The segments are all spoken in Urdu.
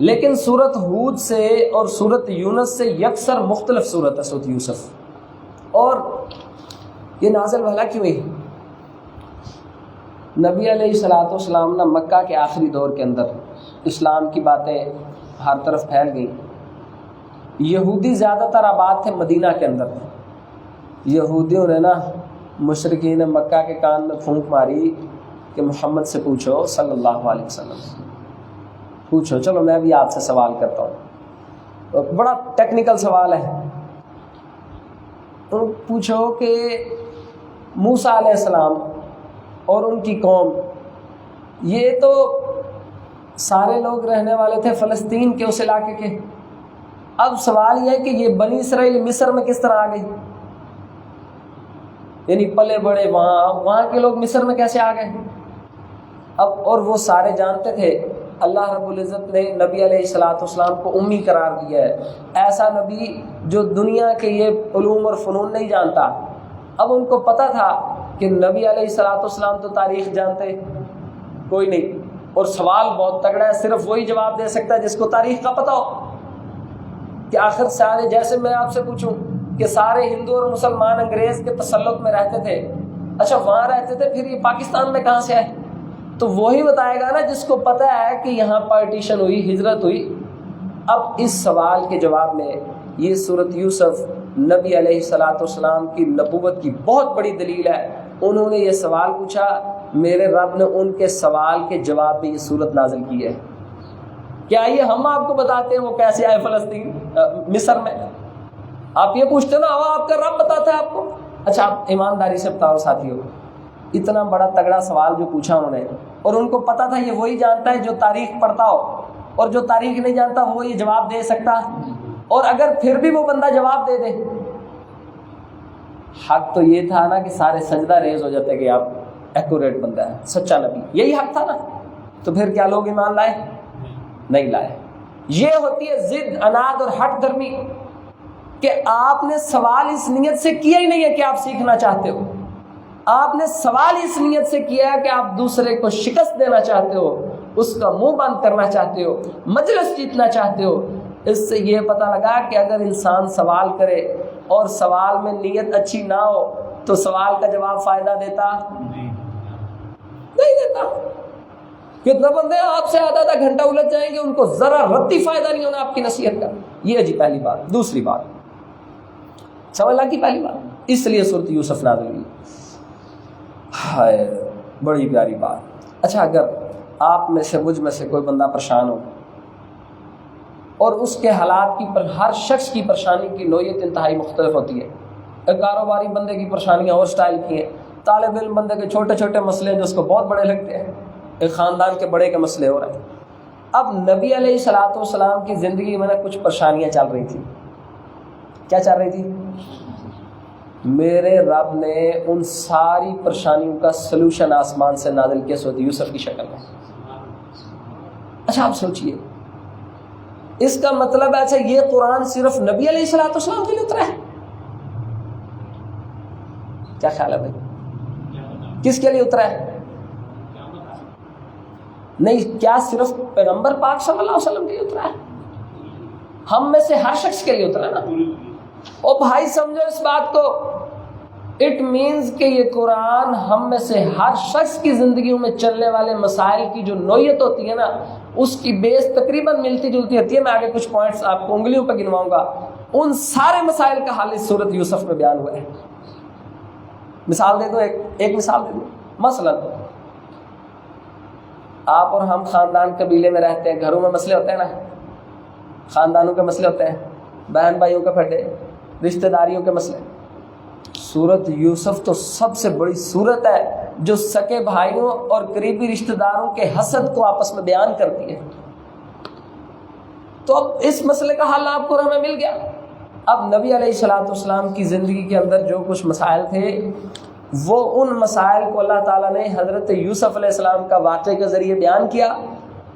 لیکن سورت ہود سے اور سورت یونس سے یکسر مختلف صورت ہے سورت یوسف. اور یہ نازل بھلا کیوں ہوئی؟ نبی علیہ الصلوۃ والسلام نے مکہ کے آخری دور کے اندر اسلام کی باتیں ہر طرف پھیل گئیں. یہودی زیادہ تر آباد تھے مدینہ کے اندر. یہودیوں نے نا مشرکین مکہ کے کان میں پھونک ماری کہ محمد سے پوچھو صلی اللہ علیہ وسلم، پوچھو. چلو میں بھی آپ سے سوال کرتا ہوں، بڑا ٹیکنیکل سوال ہے. پوچھو کہ موسیٰ علیہ السلام اور ان کی قوم، یہ تو سارے لوگ رہنے والے تھے فلسطین کے اس علاقے کے. اب سوال یہ ہے کہ یہ بنی اسرائیل مصر میں کس طرح آ گئی؟ یعنی پلے بڑے وہاں کے لوگ مصر میں کیسے آ گئے؟ اب اور وہ سارے جانتے تھے اللہ رب العزت نے نبی علیہ الصلوۃ والسلام کو امی قرار دیا ہے، ایسا نبی جو دنیا کے یہ علوم اور فنون نہیں جانتا. اب ان کو پتہ تھا کہ نبی علیہ الصلوۃ والسلام تو تاریخ جانتے کوئی نہیں، اور سوال بہت تگڑا ہے، صرف وہی جواب دے سکتا ہے جس کو تاریخ کا پتہ ہو. کہ آخر سارے، جیسے میں آپ سے پوچھوں کہ سارے ہندو اور مسلمان انگریز کے تسلط میں رہتے تھے، اچھا وہاں رہتے تھے، پھر یہ پاکستان میں کہاں سے آئے؟ تو وہی بتائے گا نا جس کو پتہ ہے کہ یہاں پارٹیشن ہوئی، ہجرت ہوئی. اب اس سوال کے جواب میں یہ سورت یوسف نبی علیہ الصلوۃ والسلام کی نبوت کی بہت بڑی دلیل ہے. انہوں نے یہ سوال پوچھا، میرے رب نے ان کے سوال کے جواب میں یہ سورت نازل کی ہے. کیا یہ ہم آپ کو بتاتے ہیں وہ کیسے آئے فلسطین مصر میں؟ آپ یہ پوچھتے نا آپ کا رب بتاتا ہے آپ کو. اچھا آپ ایمانداری سے بتاؤ ساتھیو، اتنا بڑا تگڑا سوال جو پوچھا انہوں نے، اور ان کو پتا تھا یہ وہی جانتا ہے جو تاریخ پڑھتا ہو، اور جو تاریخ نہیں جانتا وہ یہ جواب دے سکتا. اور اگر پھر بھی وہ بندہ جواب دے دے، حق تو یہ تھا نا کہ سارے سجدہ ریز ہو جاتے کہ آپ ایکوریٹ بندہ ہے، سچا نبی، یہی حق تھا نا. تو پھر کیا لوگ ایمان لائے؟ نہیں لائے. یہ ہوتی ہے ضد، اناد اور ہٹ درمی، کہ آپ نے سوال اس نیت سے کیا ہی نہیں ہے کہ آپ سیکھنا چاہتے ہو. آپ نے سوال اس نیت سے کیا ہے کہ آپ دوسرے کو شکست دینا چاہتے ہو، اس کا منہ بند کرنا چاہتے ہو، مجلس جیتنا چاہتے ہو. اس سے یہ پتہ لگا کہ اگر انسان سوال کرے اور سوال میں نیت اچھی نہ ہو تو سوال کا جواب فائدہ دیتا نہیں دیتا. کتنے بندے آپ سے آدھا گھنٹہ الجھ جائیں گے، ان کو ذرا رتی فائدہ نہیں ہونا آپ کی نصیحت کا. یہ جی پہلی بات. دوسری بات سمجھ لگی؟ پہلی بات اس لیے سورۃ یوسف نازل ہوئی. ہائے بڑی پیاری بات. اچھا اگر آپ میں سے مجھ میں سے کوئی بندہ پریشان ہو اور اس کے حالات کی ہر شخص کی پریشانی کی نوعیت انتہائی مختلف ہوتی ہے. ایک کاروباری بندے کی پریشانیاں اور سٹائل کی ہیں، طالب علم بندے کے چھوٹے چھوٹے مسئلے جو اس کو بہت بڑے لگتے ہیں، ایک خاندان کے بڑے کے مسئلے ہو رہے ہیں. اب نبی علیہ الصلوۃ والسلام کی زندگی میں کچھ پریشانیاں چل رہی تھیں. کیا چل رہی تھی؟ میرے رب نے ان ساری پریشانیوں کا سلوشن آسمان سے نازل کیا سورۃ یوسف کی شکل میں. اچھا آپ سوچئے، اس کا مطلب ہے اچھا یہ قرآن صرف نبی علیہ الصلوۃ والسلام کے لیے اترا ہے؟ کیا خیال ہے بھائی؟ کس کے لیے اترا ہے؟ نہیں، کیا صرف پیغمبر پاک صلی اللہ علیہ وسلم کے لیے اترا ہے؟ ہم میں سے ہر شخص کے لیے اترا ہے نا. او بھائی سمجھو اس بات کو، اٹ مینز کہ یہ قرآن ہم میں سے ہر شخص کی زندگیوں میں چلنے والے مسائل کی جو نوعیت ہوتی ہے نا، اس کی بیس تقریباً ملتی جلتی ہوتی ہے. میں آگے کچھ پوائنٹس آپ کو انگلیوں پہ گنواؤں گا. ان سارے مسائل کا حل اس سورۃ یوسف میں بیان ہوا ہے. مثال دے دو، ایک مثال دے دو. مثلا آپ اور ہم خاندان قبیلے میں رہتے ہیں، گھروں میں مسئلے ہوتے ہیں نا، خاندانوں کے مسئلے ہوتے ہیں، بہن بھائیوں کے پھٹے، رشتہ داریوں کے مسئلے. سورۃ یوسف تو سب سے بڑی سورت ہے جو سکے بھائیوں اور قریبی رشتہ داروں کے حسد کو آپس میں بیان کرتی ہے. تو اب اس مسئلے کا حل آپ کو ہمیں مل گیا. اب نبی علیہ الصلوۃ والسلام کی زندگی کے اندر جو کچھ مسائل تھے، وہ ان مسائل کو اللہ تعالیٰ نے حضرت یوسف علیہ السلام کا واقعے کے ذریعے بیان کیا،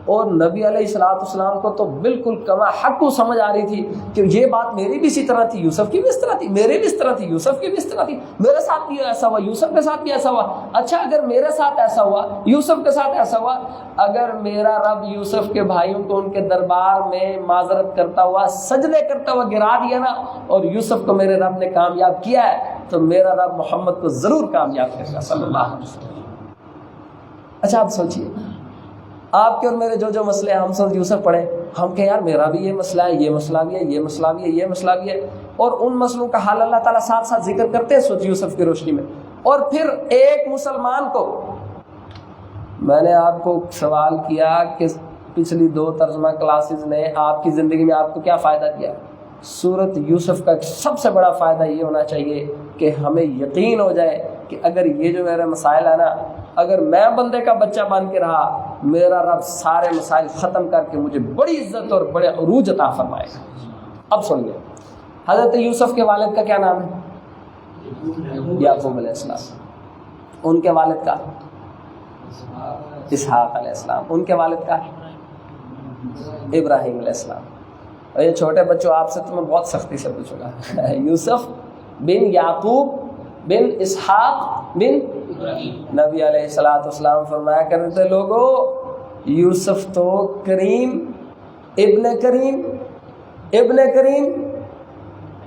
اور نبی علیہ الصلوۃ والسلام کو تو بالکل کما حق کو سمجھ آ رہی تھی کہ یہ بات میری بھی اسی طرح تھی، یوسف کی بھی اس طرح تھی، میری بھی اس طرح تھی، یوسف کی بھی اس طرح تھی، میرے ساتھ بھی ایسا ہوا، یوسف کے ساتھ بھی ایسا ہوا۔ اچھا اگر میرے ساتھ ایسا ہوا، یوسف کے ساتھ ایسا ہوا، اگر میرا رب یوسف کے بھائیوں کو ان کے دربار میں معذرت کرتا ہوا، سجدے کرتا ہوا گرا دیا نا، اور یوسف کو میرے رب نے کامیاب کیا ہے، تو میرا رب محمد کو ضرور کامیاب کرے گا صلی اللہ علیہ وسلم۔ اچھا آپ سوچئے، آپ کے اور میرے جو مسئلے ہیں، ہم سب یوسف پڑھیں، ہم کہ یار میرا بھی یہ مسئلہ ہے، یہ مسئلہ بھی ہے، یہ مسئلہ بھی ہے، یہ مسئلہ بھی ہے، اور ان مسئلوں کا حال اللہ تعالیٰ ساتھ ساتھ ذکر کرتے ہیں سورۃ یوسف کی روشنی میں۔ اور پھر ایک مسلمان کو، میں نے آپ کو سوال کیا کہ پچھلی 2 ترجمہ کلاسز نے آپ کی زندگی میں آپ کو کیا فائدہ دیا؟ سورۃ یوسف کا سب سے بڑا فائدہ یہ ہونا چاہیے کہ ہمیں یقین ہو جائے کہ اگر یہ جو میرے مسائل ہے نا، اگر میں بندے کا بچہ بن کے رہا، میرا رب سارے مسائل ختم کر کے مجھے بڑی عزت اور بڑے عروج عطا فرمائے گا۔ اب سنیے، حضرت یوسف کے والد کا کیا نام ہے؟ یعقوب علیہ السلام۔ ان کے والد کا اسحاق علیہ السلام۔ ان کے والد کا ابراہیم علیہ السلام۔ اور یہ چھوٹے بچوں، آپ سے تو میں بہت سختی سے پوچھوں گا، یوسف بن یعقوب بن اسحاق بن نبی علیہ الصلوۃ والسلام فرمایا کرتے تھے، لوگوں یوسف تو کریم ابن کریم ابن کریم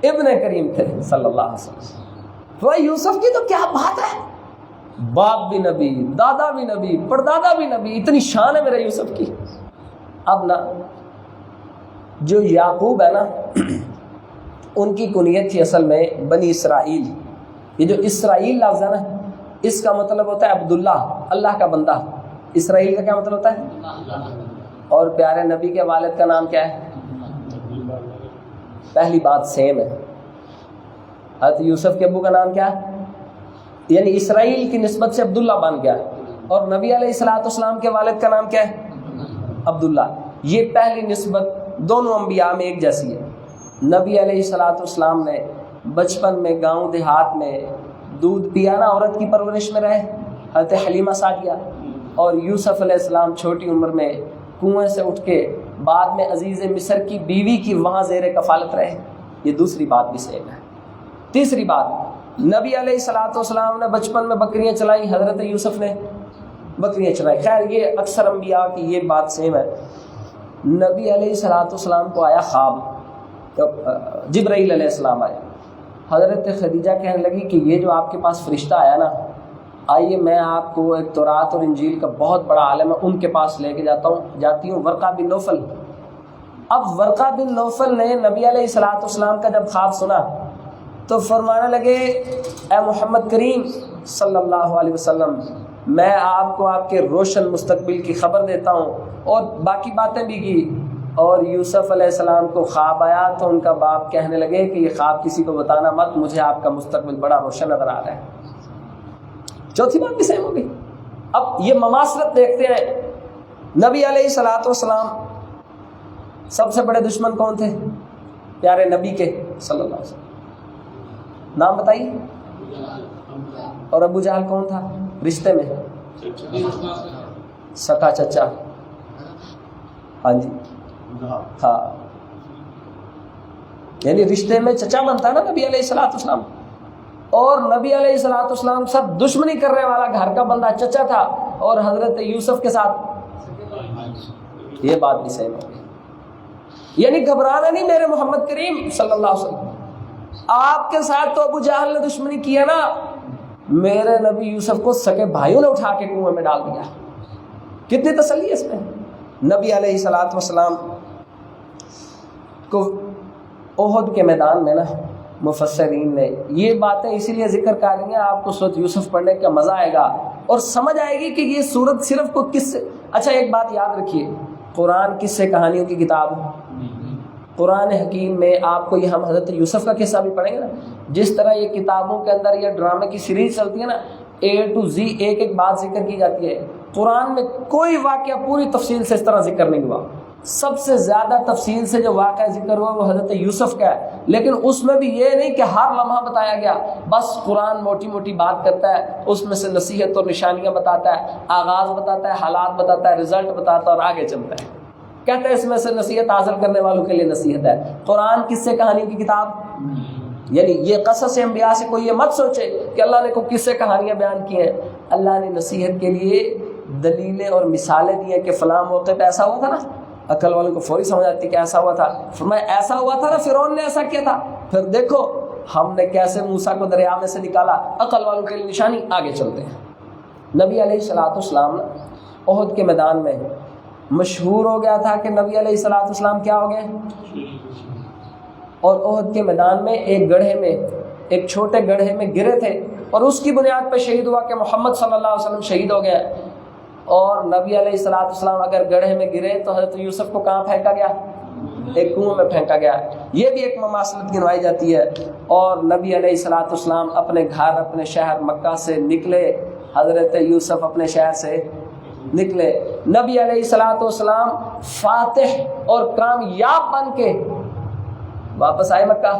ابن کریم تھے صلی اللہ علیہ وسلم۔ تو یوسف کی تو کیا بات ہے، باپ بھی نبی، دادا بھی نبی، پردادا بھی نبی، اتنی شان ہے میرے یوسف کی۔ اب نا جو یعقوب ہے نا، ان کی کنیت تھی اصل میں بنی اسرائیل۔ یہ جو اسرائیل لفظ ہے نا، اس کا مطلب ہوتا ہے عبداللہ، اللہ کا بندہ۔ اسرائیل کا کیا مطلب ہوتا ہے؟ اور پیارے نبی کے والد کا نام کیا ہے؟ پہلی بات سیم ہے۔ حضرت یوسف کے ابو کا نام کیا ہے؟ یعنی اسرائیل کی نسبت سے عبداللہ بن گیا، اور نبی علیہ الصلوۃ والسلام کے والد کا نام کیا ہے؟ عبداللہ۔ یہ پہلی نسبت دونوں انبیاء میں ایک جیسی ہے۔ نبی علیہ الصلوۃ والسلام نے بچپن میں گاؤں دیہات میں دودھ پیا نا، عورت کی پرورش میں رہے، حضرت حلیمہ سعدیہ، اور یوسف علیہ السلام چھوٹی عمر میں کنویں سے اٹھ کے بعد میں عزیز مصر کی بیوی کی وہاں زیر کفالت رہے۔ یہ دوسری بات بھی سیم ہے۔ تیسری بات، نبی علیہ الصلوۃ والسلام نے بچپن میں بکریاں چلائیں، حضرت یوسف نے بکریاں چلائیں۔ خیر یہ اکثر انبیاء کی یہ بات سیم ہے۔ نبی علیہ الصلوۃ والسلام کو آیا خواب، جبرائیل علیہ السلام آیا، حضرت خدیجہ کہنے لگی کہ یہ جو آپ کے پاس فرشتہ آیا نا، آئیے میں آپ کو ایک تورات اور انجیل کا بہت بڑا عالم ہے، ان کے پاس لے کے جاتی ہوں، ورقہ بن نوفل۔ اب ورقہ بن نوفل نے نبی علیہ الصلوۃ والسلام کا جب خواب سنا تو فرمانے لگے، اے محمد کریم صلی اللہ علیہ وسلم، میں آپ کو آپ کے روشن مستقبل کی خبر دیتا ہوں، اور باقی باتیں بھی کی۔ اور یوسف علیہ السلام کو خواب آیا تو ان کا باپ کہنے لگے کہ یہ خواب کسی کو بتانا مت، مجھے آپ کا مستقبل بڑا روشن نظر آ رہا ہے۔ چوتھی بات بھی سیم ہوگی۔ اب یہ مماثلت دیکھتے ہیں، نبی علیہ الصلوۃ والسلام سب سے بڑے دشمن کون تھے؟ پیارے نبی کے صلی اللہ علیہ وسلم، نام بتائیے۔ اور ابو جہل کون تھا رشتے میں؟ سکا چچا، ہاں جی، ہاں، یعنی رشتے میں چچا بنتا نا نبی علیہ الصلوۃ والسلام۔ اور نبی علیہ الصلوۃ والسلام سب دشمنی کرنے والا گھر کا بندہ چچا تھا، اور حضرت یوسف کے ساتھ یہ بات بھی صحیح ہوگی۔ یعنی گھبرانا نہیں میرے محمد کریم صلی اللہ علیہ وسلم، آپ کے ساتھ تو ابو جہل نے دشمنی کی ہے نا، میرے نبی یوسف کو سکے بھائیوں نے اٹھا کے کنویں میں ڈال دیا۔ کتنی تسلی ہے اس میں۔ نبی علیہ الصلوۃ والسلام کو احد کے میدان میں نا مفسرین نے یہ باتیں اسی لیے ذکر کر رہی ہیں، آپ کو سورۃ یوسف پڑھنے کا مزہ آئے گا اور سمجھ آئے گی کہ یہ سورت صرف کو کس سے۔ اچھا ایک بات یاد رکھیے، قرآن کس سے کہانیوں کی کتاب ہے؟ قرآن حکیم میں آپ کو یہ ہم حضرت یوسف کا قصہ بھی پڑھیں گے نا، جس طرح یہ کتابوں کے اندر یہ ڈرامے کی سیریز چلتی ہے نا، A to Z ایک ایک بات ذکر کی جاتی ہے، قرآن میں کوئی واقعہ پوری تفصیل سے اس طرح ذکر نہیں ہوا۔ سب سے زیادہ تفصیل سے جو واقعہ ذکر ہوا وہ حضرت یوسف کا ہے، لیکن اس میں بھی یہ نہیں کہ ہر لمحہ بتایا گیا، بس قرآن موٹی موٹی بات کرتا ہے، اس میں سے نصیحت اور نشانیاں بتاتا ہے، آغاز بتاتا ہے، حالات بتاتا ہے، رزلٹ بتاتا ہے اور آگے چلتا ہے۔ کہتے ہیں اس میں سے نصیحت حاصل کرنے والوں کے لیے نصیحت ہے۔ قرآن قصے کہانیوں کی کتاب، یعنی یہ قصص انبیاء سے کوئی یہ مت سوچے کہ اللہ نے کوئی قصے کہانیاں بیان کی ہیں، اللہ نے نصیحت کے لیے دلیلیں اور مثالیں دی ہیں کہ فلاں موقع پہ ایسا ہوا تھا نا، عقل والوں کو فوری سمجھ آتی کہ ایسا ہوا تھا، فرمایا ایسا ہوا تھا نا، فرعون نے ایسا کیا تھا، پھر دیکھو ہم نے کیسے موسیٰ کو دریا میں سے نکالا، عقل والوں کے لیے نشانی۔ آگے چلتے ہیں۔ نبی علیہ الصلوۃ والسلام احد کے میدان میں مشہور ہو گیا تھا کہ نبی علیہ الصلوۃ والسلام کیا ہو گئے، اور احد کے میدان میں ایک گڑھے میں، ایک چھوٹے گڑھے میں گرے تھے اور اس کی بنیاد پہ شہید ہوا کہ محمد صلی اللہ علیہ وسلم شہید ہو گئے۔ اور نبی علیہ الصلوۃ والسلام اگر گڑھے میں گرے تو حضرت یوسف کو کہاں پھینکا گیا، ایک کنویں میں پھینکا گیا۔ یہ بھی ایک مماثلت گنوائی جاتی ہے۔ اور نبی علیہ الصلوۃ والسلام اپنے گھر، اپنے شہر مکہ سے نکلے، حضرت یوسف اپنے شہر سے نکلے۔ نبی علیہ الصلوۃ والسلام فاتح اور کامیاب بن کے واپس آئے مکہ،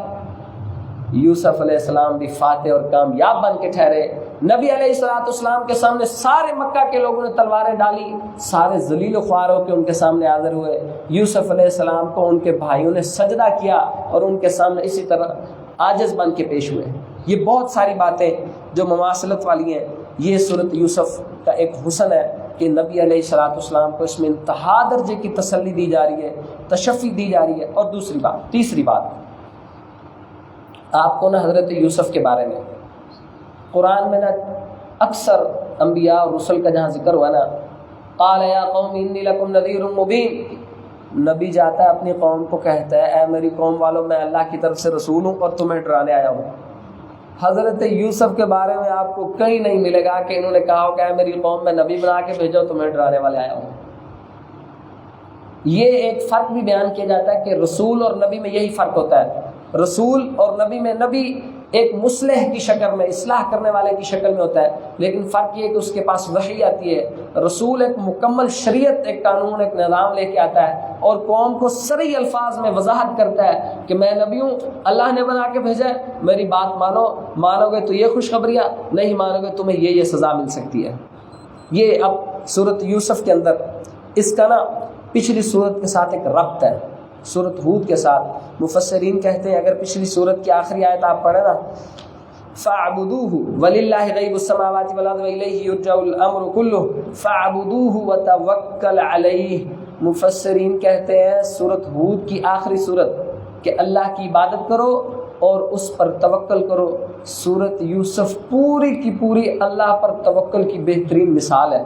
یوسف علیہ السلام بھی فاتح اور کامیاب بن کے ٹھہرے۔ نبی علیہ الصلوۃ والسلام کے سامنے سارے مکہ کے لوگوں نے تلواریں ڈالی، سارے ذلیل و خوار ہو کے ان کے سامنے حاضر ہوئے۔ یوسف علیہ السلام کو ان کے بھائیوں نے سجدہ کیا اور ان کے سامنے اسی طرح عاجز بن کے پیش ہوئے۔ یہ بہت ساری باتیں جو مماثلت والی ہیں، یہ سورۃ یوسف کا ایک حسن ہے کہ نبی علیہ الصلوۃ والسلام کو اس میں انتہا درجے کی تسلی دی جا رہی ہے، تشفی دی جا رہی ہے۔ اور تیسری بات آپ کو نا حضرت یوسف کے بارے میں قرآن میں نا اکثر انبیاء اور رسل کا جہاں ذکر ہوا نا، قال یا قوم انی لکم نذیر مبین، نبی جاتا ہے اپنی قوم کو کہتا ہے اے میری قوم والوں میں اللہ کی طرف سے رسول ہوں اور تمہیں ڈرانے آیا ہوں۔ حضرت یوسف کے بارے میں آپ کو کہیں نہیں ملے گا کہ انہوں نے کہا ہو کہ اے میری قوم میں نبی بنا کے بھیجو تمہیں ڈرانے والے آیا ہوں۔ یہ ایک فرق بھی بیان کیا جاتا ہے کہ رسول اور نبی میں یہی فرق ہوتا ہے۔ رسول اور نبی میں نبی ایک مصلح کی شکل میں، اصلاح کرنے والے کی شکل میں ہوتا ہے، لیکن فرق یہ ہے کہ اس کے پاس وحی آتی ہے۔ رسول ایک مکمل شریعت، ایک قانون، ایک نظام لے کے آتا ہے اور قوم کو صریح الفاظ میں وضاحت کرتا ہے کہ میں نبی ہوں، اللہ نے بنا کے بھیجا ہے، میری بات مانو، مانو گے تو یہ خوشخبریاں، نہیں مانو گے تمہیں یہ سزا مل سکتی ہے۔ یہ اب سورۃ یوسف کے اندر اس کا نا پچھلی سورت کے ساتھ ایک ربط ہے، سورۃ ہود کے ساتھ۔ مفسرین کہتے ہیں اگر پچھلی سورت کی آخری آیت آپ پڑھیں نا، فَاعْبُدُوهُ وَلِلَّهِ غَيْبُ السَّمَاوَاتِ وَالْأَرْضِ وَإِلَيْهِ يُرْجَعُ الْأَمْرُ كُلُّهُ فَاعْبُدُوهُ وَتَوَكَّلْ عَلَيْهِ۔ مفسرین کہتے ہیں سورۃ ہود کی آخری سورت کہ اللہ کی عبادت کرو اور اس پر توکل کرو۔ سورۃ یوسف پوری کی پوری اللہ پر توکل کی بہترین مثال ہے۔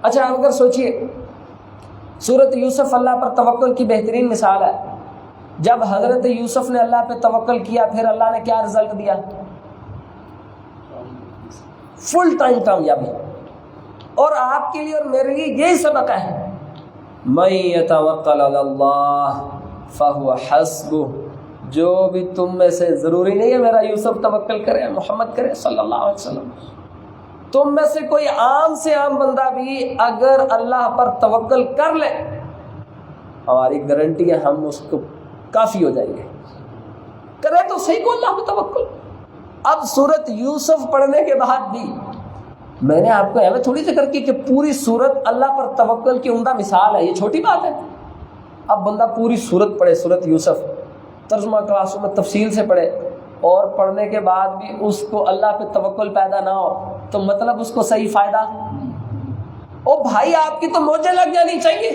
اچھا اگر سوچئے سورۃ یوسف اللہ پر توکل کی بہترین مثال ہے، جب حضرت یوسف نے اللہ پہ توکل کیا پھر اللہ نے کیا رزلٹ دیا؟ فل ٹائم کامیابی۔ اور آپ کے لیے اور میرے لیے یہی سبق ہے، مَن يَتَوَکَّلْ عَلَى اللَّهِ فَهُوَ حَسْبُهُ۔ جو بھی تم میں سے، ضروری نہیں ہے میرا یوسف توکل کرے، محمد کرے صلی اللہ علیہ وسلم، تم میں سے کوئی عام سے عام بندہ بھی اگر اللہ پر توکل کر لے، ہماری گارنٹی ہے ہم اس کو کافی ہو جائیں گے۔ کرے تو صحیح کو اللہ پہ توکل۔ اب سورۃ یوسف پڑھنے کے بعد بھی میں نے آپ کو اہمیت تھوڑی ذکر کی کہ پوری سورت اللہ پر توکل کی عمدہ مثال ہے، یہ چھوٹی بات ہے۔ اب بندہ پوری سورت پڑھے، سورۃ یوسف ترجمہ کلاسوں میں تفصیل سے پڑھے، اور پڑھنے کے بعد بھی اس کو اللہ پہ توکل پیدا نہ ہو تو مطلب اس کو صحیح فائدہ، او بھائی آپ کی تو موجیں لگ جانی چاہیے۔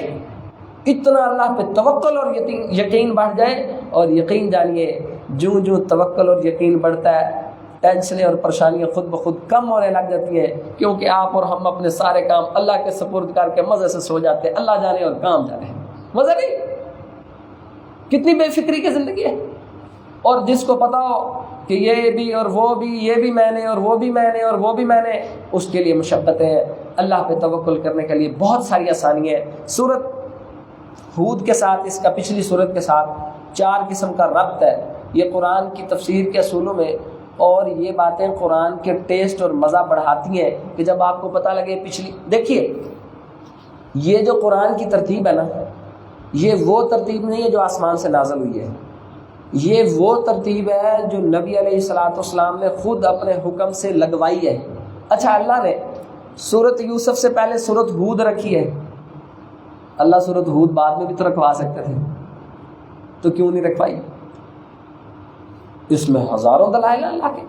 اتنا اللہ پہ توکل اور یقین بڑھ جائے، اور یقین جانیے جوں جوں توکل اور یقین بڑھتا ہے ٹینشنیں اور پریشانیاں خود بخود کم ہونے لگ جاتی ہیں، کیونکہ آپ اور ہم اپنے سارے کام اللہ کے سپرد کر کے مزے سے سو جاتے ہیں۔ اللہ جانے اور کام جانے، مزہ نہیں، کتنی بے فکری کی زندگی ہے۔ اور جس کو پتا ہو کہ یہ بھی اور وہ بھی، یہ بھی میں نے اور وہ بھی میں نے اور وہ بھی میں نے، اس کے لیے مشقتیں ہیں۔ اللہ پہ توکل کرنے کے لیے بہت ساری آسانیاں ہیں۔ سورۃ ہود کے ساتھ، اس کا پچھلی سورت کے ساتھ 4 قسم کا ربط ہے۔ یہ قرآن کی تفسیر کے اصولوں میں، اور یہ باتیں قرآن کے ٹیسٹ اور مزہ بڑھاتی ہیں کہ جب آپ کو پتہ لگے پچھلی، دیکھیے یہ جو قرآن کی ترتیب ہے نا، یہ وہ ترتیب نہیں ہے جو آسمان سے نازل ہوئی ہے، یہ وہ ترتیب ہے جو نبی علیہ الصلوۃ والسلام نے خود اپنے حکم سے لگوائی ہے۔ اچھا، اللہ نے سورۃ یوسف سے پہلے سورۃ ہود رکھی ہے، اللہ سورۃ ہود بعد میں بھی تو رکھوا سکتے تھے، تو کیوں نہیں رکھوائی؟ اس میں ہزاروں دلائل اللہ کے،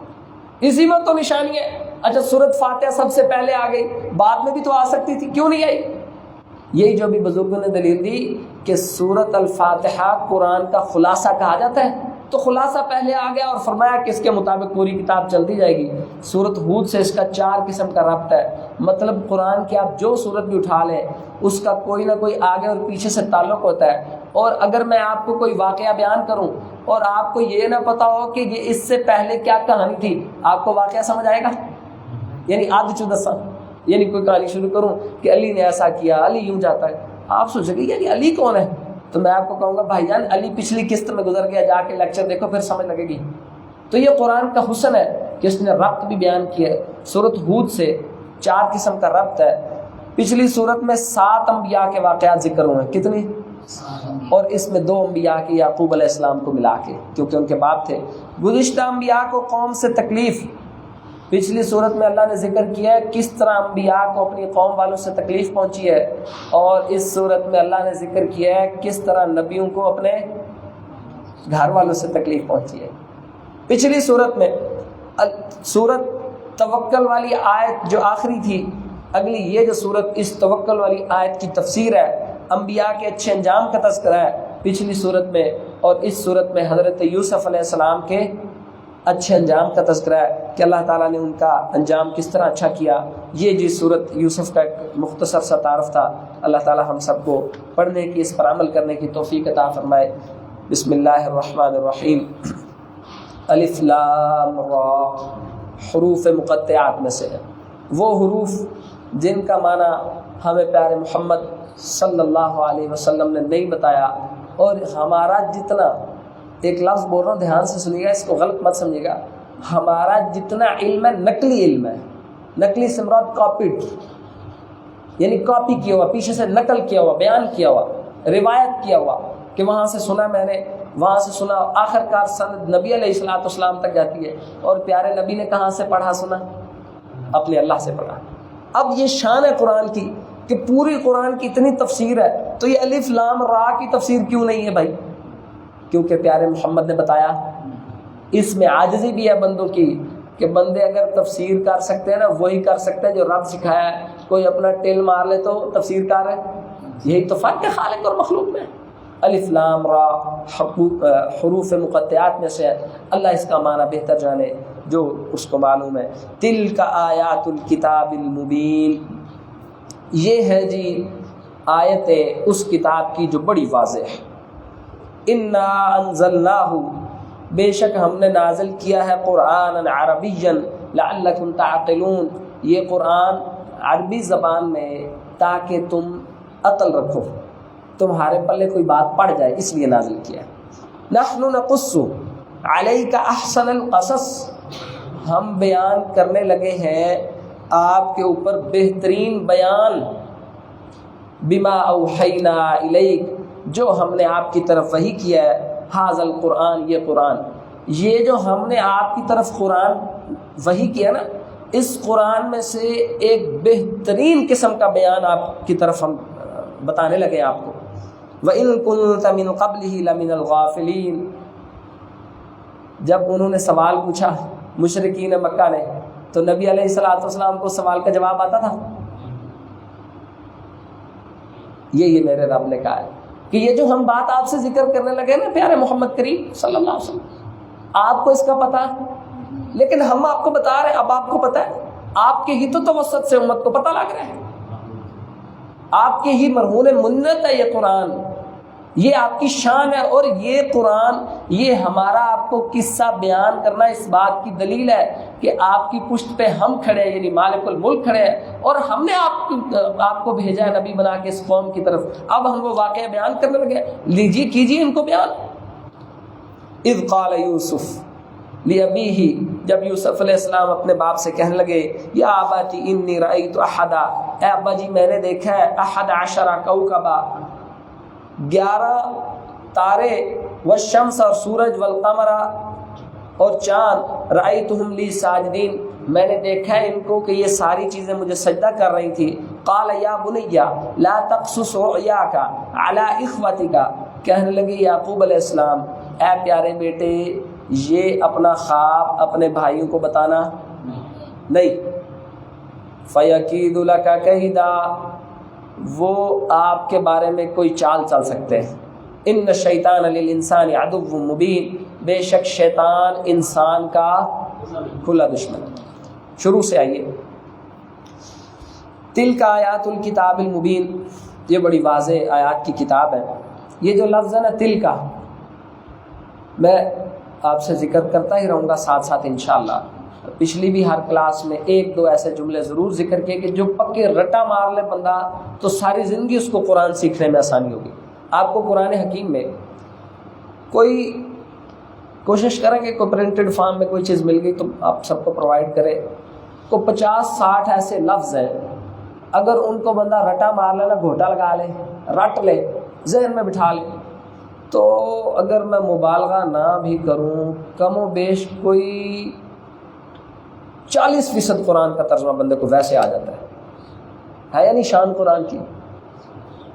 اسی میں تو نشانی ہے۔ اچھا، سورۃ فاتحہ سب سے پہلے آ گئی، بعد میں بھی تو آ سکتی تھی، کیوں نہیں آئی؟ یہی جو بھی بزرگوں نے دلیل دی کہ سورۃ الفاتحہ قرآن کا خلاصہ کہا جاتا ہے، تو خلاصہ پہلے آ گیا اور فرمایا کہ اس کے مطابق پوری کتاب چلتی جائے گی۔ سورۃ ہود سے اس کا 4 قسم کا ربط ہے، مطلب قرآن کی آپ جو سورت بھی اٹھا لیں اس کا کوئی نہ کوئی آگے اور پیچھے سے تعلق ہوتا ہے۔ اور اگر میں آپ کو کوئی واقعہ بیان کروں اور آپ کو یہ نہ پتا ہو کہ یہ اس سے پہلے کیا کہانی تھی، آپ کو واقعہ سمجھ آئے گا؟ یعنی آدھ چودساں، یعنی کوئی کہانی شروع کروں کہ علی نے ایسا کیا، علی یوں جاتا ہے، آپ سوچیں گے یعنی علی کون ہے؟ تو میں آپ کو کہوں گا بھائی جان علی پچھلی قسط میں گزر گیا، جا کے لیکچر دیکھو پھر سمجھ لگے گی۔ تو یہ قرآن کا حسن ہے کہ اس نے ربط بھی بیان کیا ہے۔ سورۃ ہود سے 4 قسم کا ربط ہے۔ پچھلی سورت میں 7 انبیاء کے واقعات ذکر ہوئے ہیں، کتنی؟ اور اس میں 2 انبیاء کی، یعقوب علیہ السلام کو ملا کے، کیونکہ ان کے باپ تھے۔ گزشتہ انبیاء کو قوم سے تکلیف، پچھلی صورت میں اللہ نے ذکر کیا ہے کس طرح انبیاء کو اپنی قوم والوں سے تکلیف پہنچی ہے، اور اس صورت میں اللہ نے ذکر کیا ہے کس طرح نبیوں کو اپنے گھر والوں سے تکلیف پہنچی ہے۔ پچھلی صورت میں صورت توکل والی آیت جو آخری تھی، اگلی یہ جو صورت اس توکل والی آیت کی تفسیر ہے، انبیاء کے اچھے انجام کا تذکرہ ہے پچھلی صورت میں، اور اس صورت میں حضرت یوسف علیہ السلام کے اچھے انجام کا تذکرہ ہے کہ اللہ تعالیٰ نے ان کا انجام کس طرح اچھا کیا۔ یہ جی صورت یوسف کا ایک مختصر سا تعارف تھا۔ اللہ تعالیٰ ہم سب کو پڑھنے کی، اس پر عمل کرنے کی توفیق عطا فرمائے۔ بسم اللہ الرحمن الرحیم۔ الف لام را حروف مقطعات میں سے ہے، وہ حروف جن کا معنی ہمیں پیارے محمد صلی اللہ علیہ وسلم نے نہیں بتایا، اور ہمارا جتنا، ایک لفظ بول رہا ہوں دھیان سے سنیے گا، اس کو غلط مت سمجھے گا، ہمارا جتنا علم ہے نقلی علم ہے، نقلی سے مراد کاپیڈ، یعنی کاپی کیا ہوا، پیچھے سے نقل کیا ہوا، بیان کیا ہوا، روایت کیا ہوا کہ وہاں سے سنا میں نے، وہاں سے سنا، آخر کار سند نبی علیہ الصلوۃ والسلام تک جاتی ہے۔ اور پیارے نبی نے کہاں سے پڑھا سنا؟ اپنے اللہ سے پڑھا۔ اب یہ شان ہے قرآن کی کہ پوری قرآن کی اتنی تفسیر ہے، تو یہ الف لام را کی تفسیر کیوں نہیں ہے بھائی؟ کیونکہ پیارے محمد نے بتایا۔ اس میں عاجزی بھی ہے بندوں کی کہ بندے اگر تفسیر کر سکتے ہیں نا، وہی کر سکتے ہیں جو رب سکھایا ہے۔ کوئی اپنا ٹیل مار لے تو تفسیر کار ہے، یہی تو فرق ہے خالق اور مخلوق میں۔ الف لام را حروف مقطعات میں سے ہے، اللہ اس کا معنی بہتر جانے جو اس کو معلوم ہے۔ تلک آیات الکتاب المبین، یہ ہے جی آیتیں اس کتاب کی جو بڑی واضح ہے۔ انا انزلناہ، بے شک ہم نے نازل کیا ہے قرآن عربیا لعلکم تعقلون، یہ قرآن عربی زبان میں تاکہ تم عقل رکھو، تمہارے پلے کوئی بات پڑ جائے، اس لیے نازل کیا ہے۔ نحن نقص علیک احسن القصص، ہم بیان کرنے لگے ہیں آپ کے اوپر بہترین بیان، بما اوحینا الیک، جو ہم نے آپ کی طرف وحی کیا ہے، ھذا القرآن، یہ قرآن، یہ جو ہم نے آپ کی طرف قرآن وحی کیا نا، اس قرآن میں سے ایک بہترین قسم کا بیان آپ کی طرف ہم بتانے لگے آپ کو۔ وَإِن كُنتَ مِن قَبْلِهِ لَمِنَ الْغَافِلِينَ، جب انہوں نے سوال پوچھا مشرکین مکہ نے، تو نبی علیہ الصلوۃ والسلام کو سوال کا جواب آتا تھا؟ یہ میرے رب نے کہا ہے کہ یہ جو ہم بات آپ سے ذکر کرنے لگے نا پیارے محمد کریم صلی اللہ علیہ وسلم، آپ کو اس کا پتہ ہے، لیکن ہم آپ کو بتا رہے ہیں، اب آپ کو پتہ ہے، آپ کے ہی تو توسط سے امت کو پتہ لگ رہا ہے، آپ کے ہی مرہون منت ہے یہ قرآن، یہ آپ کی شان ہے۔ اور یہ قرآن، یہ ہمارا آپ کو قصہ بیان کرنا اس بات کی دلیل ہے کہ آپ کی پشت پہ ہم کھڑے ہیں، یعنی مالک الملک کھڑے ہیں، اور ہم نے آپ کو بھیجا ہے نبی بنا کے اس قوم کی طرف۔ اب ہم وہ واقعہ بیان کرنے لگے، لیجیے کیجیے ان کو بیان۔ اذ قال یوسف لأبیہ، جب یوسف علیہ السلام اپنے باپ سے کہنے لگے، یا اباتی انی رأیت احدا، اے ابا جی میں نے دیکھا ہے، 11 کوكبا، 11 تارے والشمس اور سورج والقمر اور چاند رأیتہم لی ساجدین میں نے دیکھا ہے ان کو کہ یہ ساری چیزیں مجھے سجدہ کر رہی تھی. قال یا بنی لا تقصص رؤیاک علی اخوتک کہنے لگے یعقوب علیہ السلام اے پیارے بیٹے یہ اپنا خواب اپنے بھائیوں کو بتانا نہیں. فیکید لک کیدا وہ آپ کے بارے میں کوئی چال چل سکتے ہیں. ان الشیطان للانسان عدو مبین بے شک شیطان انسان کا کھلا دشمن ہے. شروع سے آئیے. تلک آیات الکتاب المبین یہ بڑی واضح آیات کی کتاب ہے. یہ جو لفظ ہے نا تل کا میں آپ سے ذکر کرتا ہی رہوں گا ساتھ ساتھ انشاءاللہ. پچھلی بھی ہر کلاس میں 1-2 ایسے جملے ضرور ذکر کیے کہ جو پکے رٹا مار لے بندہ تو ساری زندگی اس کو قرآن سیکھنے میں آسانی ہوگی. آپ کو قرآن حکیم میں کوئی کوشش کریں کہ کوئی پرنٹڈ فارم میں کوئی چیز مل گئی تو آپ سب کو پرووائڈ کرے. کو 50-60 ایسے لفظ ہیں اگر ان کو بندہ رٹا مار لے نا گھوٹا لگا لے رٹ لے ذہن میں بٹھا لے تو اگر میں مبالغہ نہ بھی کروں کم و بیش کوئی 40% قرآن کا ترجمہ بندے کو ویسے آ جاتا ہے یعنی شان قرآن کی.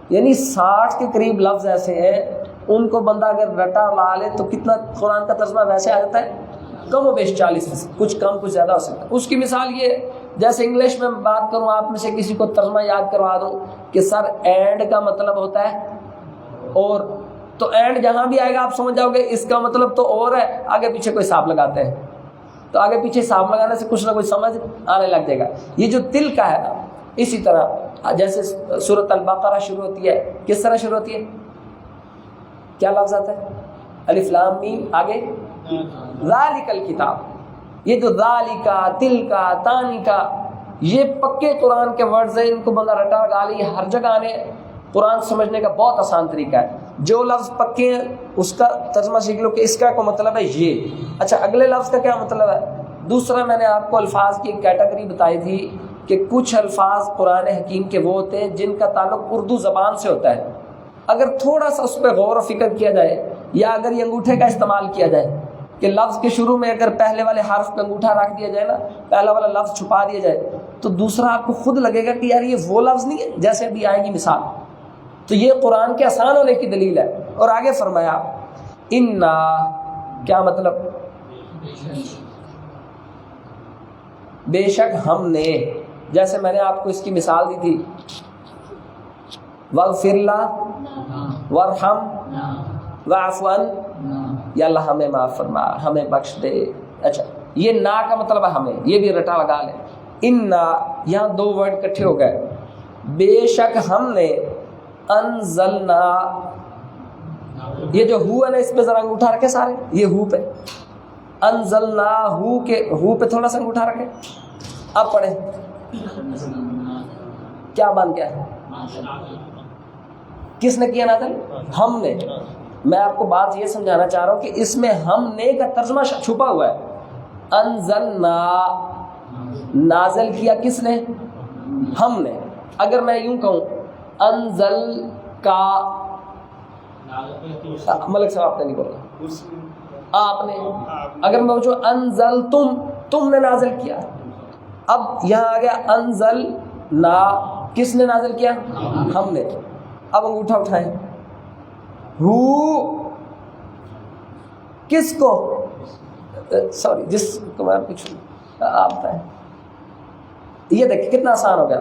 یعنی 60 کے قریب لفظ ایسے ہیں ان کو بندہ اگر رٹا لا لے تو کتنا قرآن کا ترجمہ ویسے آ جاتا ہے کم و بیش 40%. کچھ کم کچھ زیادہ ہو سکتا ہے. اس کی مثال یہ جیسے انگلش میں بات کروں آپ میں سے کسی کو ترجمہ یاد کروا دوں کہ سر اینڈ کا مطلب ہوتا ہے اور تو اینڈ جہاں بھی آئے گا آپ سمجھ جاؤ گے اس کا مطلب تو اور ہے. آگے پیچھے کوئی حساب لگاتے ہیں تو آگے پیچھے حساب لگانے سے کچھ نہ کچھ سمجھ آنے لگ جائے گا. یہ جو تل کا ہے نا اسی طرح جیسے سورۃ البقرہ شروع ہوتی ہے کس طرح شروع ہوتی ہے کیا لفظ آتا ہے الف لام میم آگے ذالک الکتاب. یہ جو ذالک تل کا تانی کا یہ پکے قرآن کے ورڈز ہیں. ان کو بندہ رٹا لگا لی ہر جگہ آنے قرآن سمجھنے کا بہت آسان طریقہ ہے. جو لفظ پکے ہیں اس کا ترجمہ سیکھ لو کہ اس کا کوئی مطلب ہے یہ. اچھا اگلے لفظ کا کیا مطلب ہے. دوسرا میں نے آپ کو الفاظ کی ایک کیٹیگری بتائی تھی کہ کچھ الفاظ قرآن حکیم کے وہ ہوتے ہیں جن کا تعلق اردو زبان سے ہوتا ہے. اگر تھوڑا سا اس پہ غور و فکر کیا جائے یا اگر یہ انگوٹھے کا استعمال کیا جائے کہ لفظ کے شروع میں اگر پہلے والے حرف پہ انگوٹھا رکھ دیا جائے نا پہلا والا لفظ چھپا دیا جائے تو دوسرا آپ کو خود لگے گا کہ یار یہ وہ لفظ نہیں ہے جیسے ابھی آئے گی مثال. تو یہ قرآن کے آسان ہونے کی دلیل ہے. اور آگے فرمایا انا کیا مطلب بے شک ہم نے جیسے میں نے آپ کو اس کی مثال دی تھی واغفر لنا وارحم واعف عنا یا اللہ ہمیں معاف فرما ہمیں بخش دے. اچھا یہ نا کا مطلب ہے ہمیں یہ بھی رٹا لگا لیں. انا یہاں 2 ورڈ اکٹھے ہو گئے. بے شک ہم نے انزلنا یہ جو ہو ہے نا اس پہ ذرا انگوٹھا رکھے سارے یہ ہو پہ انزلنا ہو پہ تھوڑا سا انگوٹھا رکھے. اب پڑھیں کیا بن گیا ہے کس نے کیا نازل ہم نے. میں آپ کو بات یہ سمجھانا چاہ رہا ہوں کہ اس میں ہم نے کا ترجمہ چھپا ہوا ہے. انزلنا نازل کیا کس نے ہم نے. اگر میں یوں کہوں انزل کا ملک صاحب آپ نے نہیں بولا آپ نے. اگر میں پوچھوں انزل تم نے نازل کیا. اب یہاں آ گیا انزل نا کس نے نازل کیا ہم نے. اب انگوٹھا اٹھائیں ہو کس کو سوری جس کو میں پوچھوں آپ بتائیں. یہ دیکھیں کتنا آسان ہو گیا.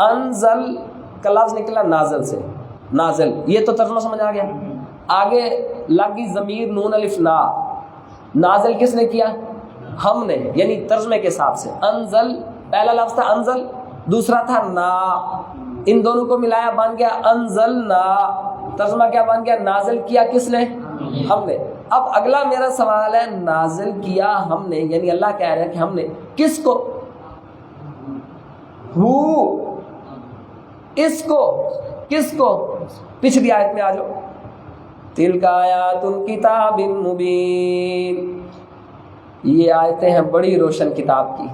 انزل کا لفظ نکلا نازل سے نازل یہ تو ترجمہ سمجھ آ گیا. آگے لگی ضمیر نون الف نا نازل کس نے کیا ہم نے یعنی ترجمے کے حساب سے. انزل پہلا لفظ تھا انزل دوسرا تھا نا ان دونوں کو ملایا بن گیا انزلنا. ترجمہ کیا بن گیا نازل کیا کس نے ہم نے. اب اگلا میرا سوال ہے نازل کیا ہم نے یعنی اللہ کہہ رہا ہے کہ ہم نے کس کو ہو اس کو کس کو. پچھلی آیت میں آ جاؤ تلک آیات الکتاب المبین یہ آیتیں ہیں بڑی روشن کتاب کی.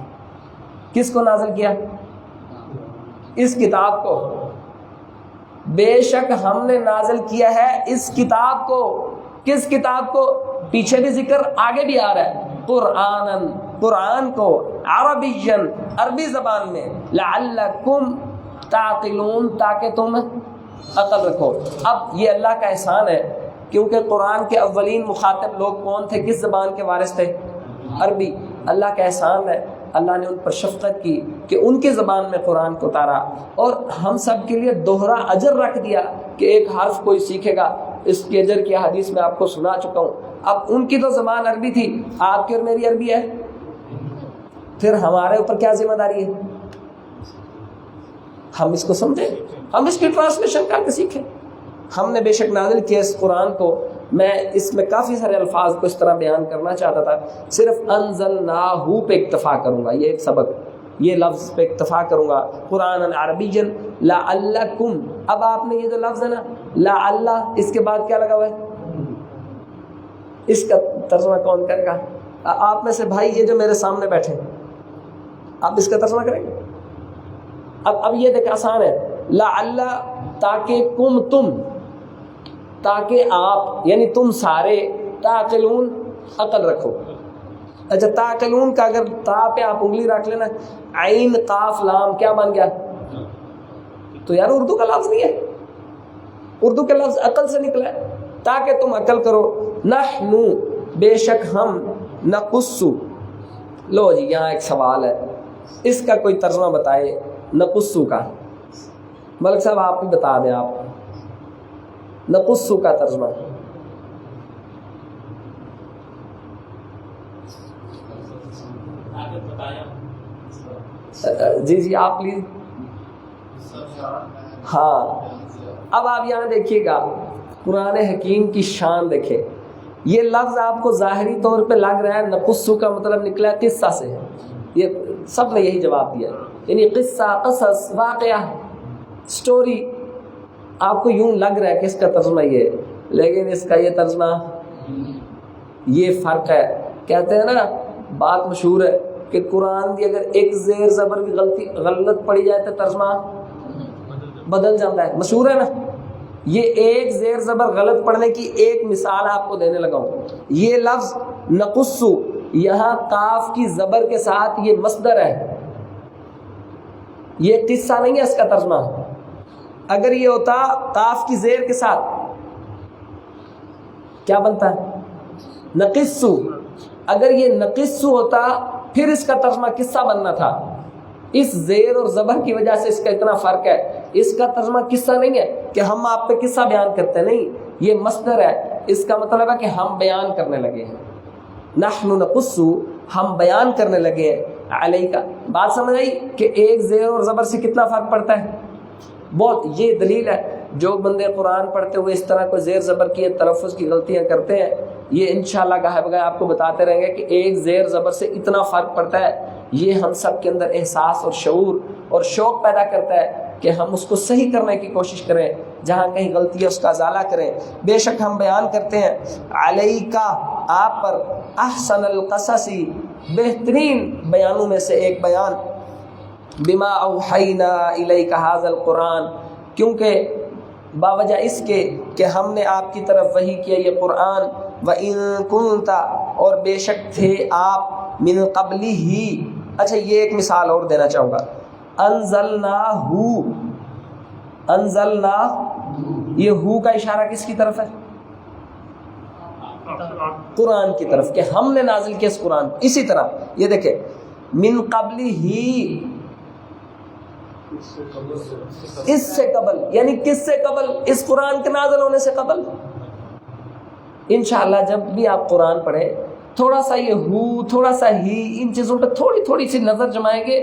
کس کو نازل کیا اس کتاب کو بے شک ہم نے نازل کیا ہے اس کتاب کو. کس کتاب کو؟ پیچھے بھی ذکر آگے بھی آ رہا ہے. قرآنن، قرآن کو، عربیًا، عربی زبان میں، لعلکم تعقلون، تاکہ تم عقل رکھو. اب یہ اللہ کا احسان ہے کیونکہ قرآن کے اولین مخاطب لوگ کون تھے؟ کس زبان کے وارث تھے؟ عربی. اللہ کا احسان ہے اللہ نے ان پر شفقت کی کہ ان کی زبان میں قرآن کو اتارا اور ہم سب کے لیے دوہرا اجر رکھ دیا کہ ایک حرف کوئی سیکھے گا اس کے اجر کی حدیث میں آپ کو سنا چکا ہوں. اب ان کی تو زبان عربی تھی، آپ کی اور میری عربی ہے، پھر ہمارے اوپر کیا ذمہ داری ہے؟ ہم اس کو سمجھیں، ہم اس کی ٹرانسلیشن کر کے سیکھیں. ہم نے بے شک نازل کیا اس قرآن کو. میں اس میں کافی سارے الفاظ کو اس طرح بیان کرنا چاہتا تھا، صرف انزلناہ پہ اکتفا کروں گا، یہ ایک سبق، یہ لفظ پہ اکتفا کروں گا. قرآن عربیًا لعلکم. اب آپ نے یہ جو لفظ ہے نا لعل، اس کے بعد کیا لگا ہوا ہے؟ اس کا ترجمہ کون کرے گا؟ آپ میں سے بھائی یہ جو میرے سامنے بیٹھے آپ اس کا ترجمہ کریں گے؟ اب یہ دیکھ آسان ہے. لعل تاکہ کم تم، تاکہ آپ یعنی تم سارے، تعقلون عقل رکھو. اچھا تعقلون کا اگر تا پہ آپ انگلی رکھ لینا، عین قاف لام کیا بن گیا؟ تو یار اردو کا لفظ نہیں ہے، اردو کا لفظ عقل سے نکلا ہے. تاکہ تم عقل کرو. نحنو بے شک ہم، نقصو. لو جی یہاں ایک سوال ہے، اس کا کوئی ترجمہ بتائے نقصو کا. ملک صاحب آپ بھی بتا دیں، آپ نقصو کا ترجمہ. جی آپ پلیز. ہاں اب آپ یہاں دیکھیے گا قرآن حکیم کی شان دیکھیں. یہ لفظ آپ کو ظاہری طور پہ لگ رہا ہے نقصو کا مطلب نکلا ہے قصہ سے. یہ سب نے یہی جواب دیا، یعنی قصہ، قصص، واقعہ، سٹوری. آپ کو یوں لگ رہا ہے کہ اس کا ترجمہ یہ، لیکن اس کا یہ ترجمہ، یہ فرق ہے. کہتے ہیں نا، بات مشہور ہے کہ قرآن کی اگر ایک زیر زبر کی غلط پڑی جائے تو ترجمہ بدل جاتا ہے. مشہور ہے نا. یہ ایک زیر زبر غلط پڑھنے کی ایک مثال آپ کو دینے لگا ہوں. یہ لفظ نقصو یہاں قاف کی زبر کے ساتھ یہ مصدر ہے، یہ قصہ نہیں ہے اس کا ترجمہ. اگر یہ ہوتا قاف کی زیر کے ساتھ کیا بنتا ہے؟ نقصو. اگر یہ نقصو ہوتا پھر اس کا ترجمہ قصہ بننا تھا. اس زیر اور زبر کی وجہ سے اس کا اتنا فرق ہے. اس کا ترجمہ قصہ نہیں ہے کہ ہم آپ پہ قصہ بیان کرتے، نہیں، یہ مصدر ہے. اس کا مطلب ہے کہ ہم بیان کرنے لگے ہیں. نحن نقصو، ہم بیان کرنے لگے ہیں. علیکا، بات سمجھ آئی کہ ایک زیر اور زبر سے کتنا فرق پڑتا ہے؟ بہت. یہ دلیل ہے جو بندے قرآن پڑھتے ہوئے اس طرح کوئی زیر زبر کی تلفظ کی غلطیاں کرتے ہیں، یہ انشاءاللہ گاہے بگاہے آپ کو بتاتے رہیں گے کہ ایک زیر زبر سے اتنا فرق پڑتا ہے. یہ ہم سب کے اندر احساس اور شعور اور شوق پیدا کرتا ہے کہ ہم اس کو صحیح کرنے کی کوشش کریں، جہاں کہیں غلطی ہے اس کا ازالہ کریں. بے شک ہم بیان کرتے ہیں علیکا، آپ پر، احسن القصصی، بہترین بیانوں میں سے ایک بیان، بما اوحینا الیک ھذا القرآن، کیونکہ باوجہ اس کے کہ ہم نے آپ کی طرف وحی کیا یہ قرآن، وَإِن كُنْتَ، اور بے شک تھے آپ، من قبلی ہی. اچھا یہ ایک مثال اور دینا چاہوں گا. انزلنا، یہ ہو کا اشارہ کس کی طرف ہے؟ قرآن کی طرف، کہ ہم نے نازل کیا اس قرآن. اسی طرح یہ دیکھیں من قبلی ہی، اس سے قبل، یعنی کس سے قبل؟ اس قرآن کے نازل ہونے سے قبل. انشاءاللہ جب بھی آپ قرآن پڑھیں تھوڑا سا یہ ہو، تھوڑا سا ہی، ان چیزوں پہ تھوڑی تھوڑی سی نظر جمائیں گے،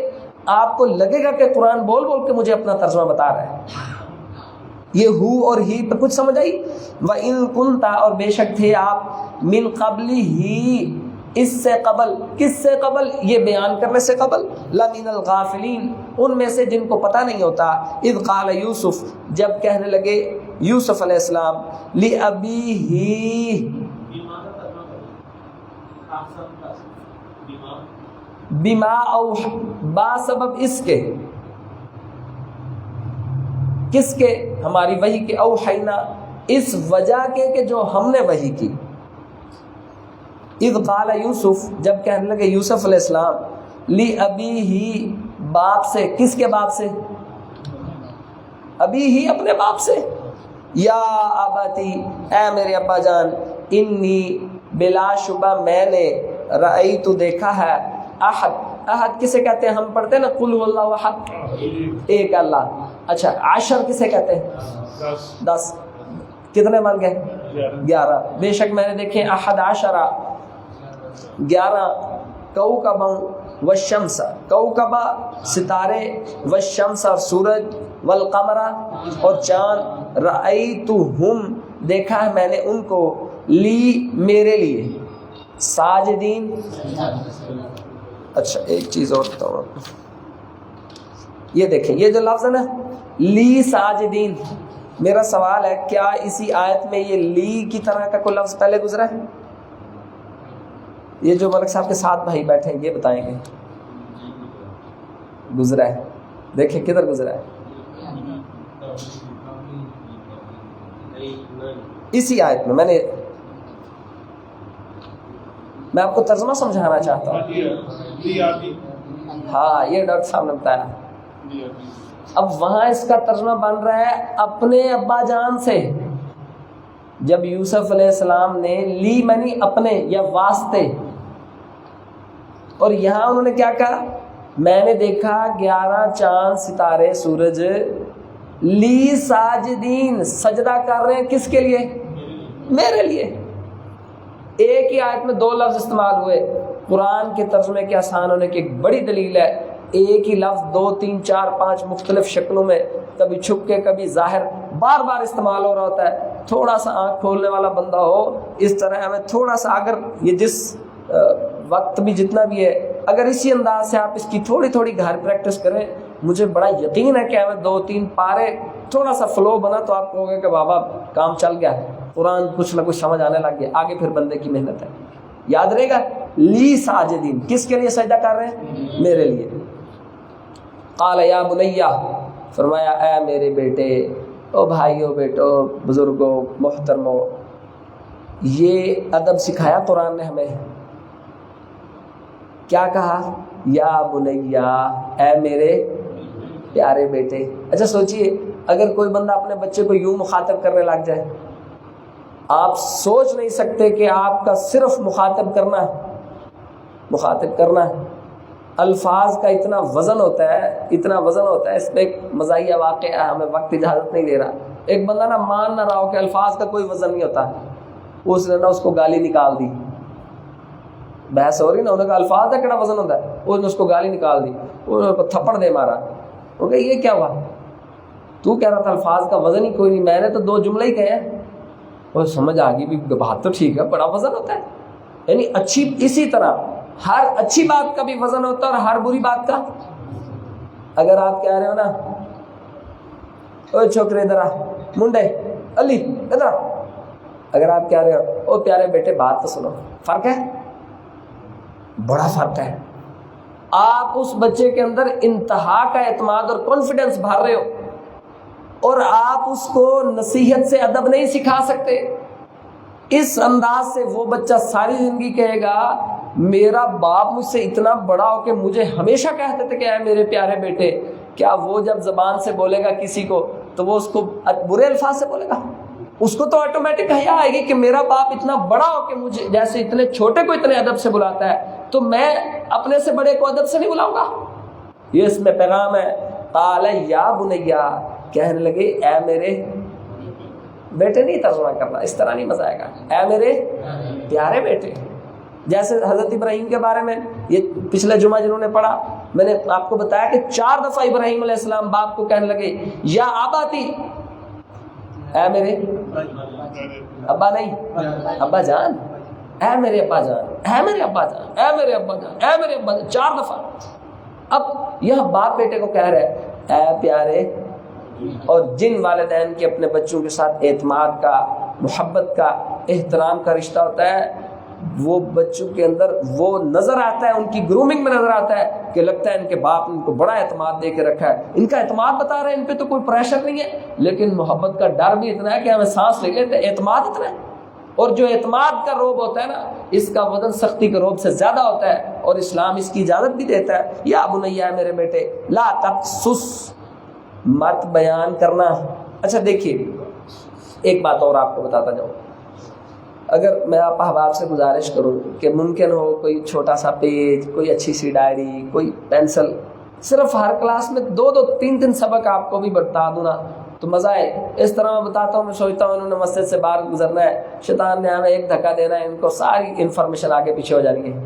آپ کو لگے گا کہ قرآن بول بول کے مجھے اپنا ترجمہ بتا رہا ہے. یہ ہو اور ہی پہ کچھ سمجھ آئی؟ وَإِن كُنْتَ، اور بے شک تھے آپ، من قبلی ہی، اس سے قبل. کس سے قبل؟ یہ بیان کرنے سے قبل. لَمِنَ الْغَافِلِينَ، ان میں سے جن کو پتہ نہیں ہوتا. اذ قال یوسف، جب کہنے لگے یوسف علیہ السلام، لِأَبِيهِ، بما او، با سبب اس کے، کس کے؟ ہماری وحی کے، اوحینا اس وجہ کے کہ جو ہم نے وحی کی. اذ قال یوسف جب کہنے لگے یوسف علیہ السلام لی ابی ہی باپ سے، کس کے باپ سے؟ ابھی ہی اپنے باپ سے. یا اباتی اے میرے ابا جان، انی بلا شبہ میں نے رأیت دیکھا ہے، احد کسے کہتے ہیں؟ ہم پڑھتے ہیں نا قل هو اللہ احد، ایک اللہ. اچھا عشر کسے کہتے ہیں؟ 10. کتنے بن گئے؟ 11. بے شک میں نے دیکھے احد عشرہ 11 کوکبا والشمس، کوکبا ستارے، والشمس اور سورج، والقمر اور چاند، رأیتہم دیکھا ہے میں نے ان کو، لی میرے لیے، ساجدین. اچھا ایک چیز اور بتاؤں آپ کو، یہ دیکھیں یہ جو لفظ ہے نا لی ساجدین، میرا سوال ہے کیا اسی آیت میں یہ لی کی طرح کا کوئی لفظ پہلے گزرا ہے؟ یہ جو ملک صاحب کے ساتھ بھائی بیٹھے ہیں یہ بتائیں گے گزرا ہے؟ دیکھیں کدھر گزرا ہے؟ اسی آیت میں. میں آپ کو ترجمہ سمجھانا چاہتا ہوں. ہاں یہ ڈاکٹر صاحب نے بتایا. اب وہاں اس کا ترجمہ بن رہا ہے اپنے ابا جان سے. جب یوسف علیہ السلام نے لی منی اپنے یا واسطے، اور یہاں انہوں نے کیا کہا؟ میں نے دیکھا 11 چاند ستارے سورج، لی ساجدین سجدہ کر رہے ہیں، کس کے لیے؟ میرے لیے. ایک ہی آیت میں 2 لفظ استعمال ہوئے. قرآن کے ترجمے کے آسان ہونے کی ایک بڑی دلیل ہے، ایک ہی لفظ 2 3 4 5 مختلف شکلوں میں، کبھی چھپ کے کبھی ظاہر، بار بار استعمال ہو رہا ہوتا ہے. تھوڑا سا آنکھ کھولنے والا بندہ ہو اس طرح، ہمیں تھوڑا سا اگر یہ جس وقت بھی جتنا بھی ہے، اگر اسی انداز سے آپ اس کی تھوڑی تھوڑی گھر پریکٹس کریں، مجھے بڑا یقین ہے کہ ہمیں 2 3 پارے تھوڑا سا فلو بنا تو آپ کہو گے کہ بابا کام چل گیا، قرآن کچھ نہ کچھ سمجھ آنے لگ گیا. آگے پھر بندے کی محنت ہے. یاد رہے گا لی ساجدین کس کے لیے سجدہ کر رہے ہیں؟ میرے لیے. قال یا بنیا فرمایا اے میرے بیٹے، او بھائیو بیٹو بزرگوں محترمو، یہ ادب سکھایا قرآن نے ہمیں. کیا کہا؟ یا بنیا اے میرے پیارے بیٹے. اچھا سوچئے اگر کوئی بندہ اپنے بچے کو یوں مخاطب کرنے لگ جائے، آپ سوچ نہیں سکتے کہ آپ کا صرف مخاطب کرنا ہے. الفاظ کا اتنا وزن ہوتا ہے. اس پہ ایک مزاحیہ واقعہ ہے، ہمیں وقت اجازت نہیں دے رہا. ایک بندہ نا مان نہ رہا ہو کہ الفاظ کا کوئی وزن نہیں ہوتا، اس نے نا اس کو گالی نکال دی. بحث ہو رہی نا، انہوں نے کہا الفاظ کا کہنا وزن ہوتا ہے، اس نے اس کو گالی نکال دی، انہوں نے تھپڑ دے مارا. وہ کہ یہ کیا ہوا؟ تو کہہ رہا تھا الفاظ کا وزن ہی کوئی نہیں، میں نے تو 2 جملے ہی کہے ہیں. اور سمجھ آ گئی بھی بات تو ٹھیک ہے، بڑا وزن ہوتا ہے. یعنی اچھی، اسی طرح ہر اچھی بات کا بھی وزن ہوتا ہے اور ہر بری بات کا. اگر آپ کہہ رہے ہو نا او چھوکرے ادھر آ، منڈے علی ادھر آ، اگر آپ کہہ رہے ہو او پیارے بیٹے بات تو سنو، فرق ہے، بڑا فرق ہے. آپ اس بچے کے اندر انتہا کا اعتماد اور کانفیڈنس بھر رہے ہو، اور آپ اس کو نصیحت سے ادب نہیں سکھا سکتے. اس انداز سے وہ بچہ ساری زندگی کہے گا میرا باپ مجھ سے اتنا بڑا ہو کہ مجھے ہمیشہ کہتے تھے کہ اے میرے پیارے بیٹے. کیا وہ جب زبان سے بولے گا کسی کو تو وہ اس کو برے الفاظ سے بولے گا؟ اس کو تو آٹومیٹک حیا آئے گی کہ میرا باپ اتنا بڑا ہو کہ مجھے جیسے اتنے چھوٹے کو اتنے ادب سے بلاتا ہے تو میں اپنے سے بڑے کو ادب سے نہیں بلاؤں گا. یہ اس میں پیغام ہے. قال یا بنیا کہنے لگے اے میرے بیٹے. نہیں ترجمہ کرنا اس طرح نہیں مزہ آئے گا. اے میرے پیارے بیٹے. جیسے حضرت ابراہیم کے بارے میں یہ پچھلے جمعہ جنہوں نے پڑھا، میں نے آپ کو بتایا کہ 4 دفعہ ابراہیم علیہ السلام باپ کو کہنے لگے یا آباتی، اے میرے ابا، نہیں ابا جان، اے میرے ابا جان، اے میرے ابا جان، اے میرے ابا جان، اے میرے ابا جان، 4 دفعہ. اب یہ باپ بیٹے کو کہہ رہے اے پیارے. اور جن والدین کے اپنے بچوں کے ساتھ اعتماد کا، محبت کا، احترام کا رشتہ ہوتا ہے، وہ بچوں کے اندر وہ نظر آتا ہے، ان کی گرومنگ میں نظر آتا ہے کہ لگتا ہے ان کے باپ نے ان کو بڑا اعتماد دے کے رکھا ہے، ان کا اعتماد بتا رہے ہیں، ان پہ تو کوئی پریشر نہیں ہے، لیکن محبت کا ڈر بھی اتنا ہے کہ ہمیں سانس لے لیتے، اعتماد اتنا ہے۔ اور جو اعتماد کا روب ہوتا ہے نا، اس کا وزن سختی کے روب سے زیادہ ہوتا ہے، اور اسلام اس کی اجازت بھی دیتا ہے، یا بنیا میرے بیٹے لا تقصص، مت بیان کرنا۔ اچھا دیکھیے ایک بات اور آپ کو بتاتا جاؤں، اگر میں آپ احباب سے گزارش کروں کہ ممکن ہو کوئی چھوٹا سا پیج، کوئی اچھی سی ڈائری، کوئی پینسل، صرف ہر کلاس میں 2-3 سبق آپ کو بھی بتا دوں نا تو مزہ ہے۔ اس طرح میں بتاتا ہوں، میں سوچتا ہوں انہوں نے مسجد سے باہر گزرنا ہے، شیطان نے ہمیں ایک دھکا دینا ہے، ان کو ساری انفارمیشن آگے پیچھے ہو جانی ہے،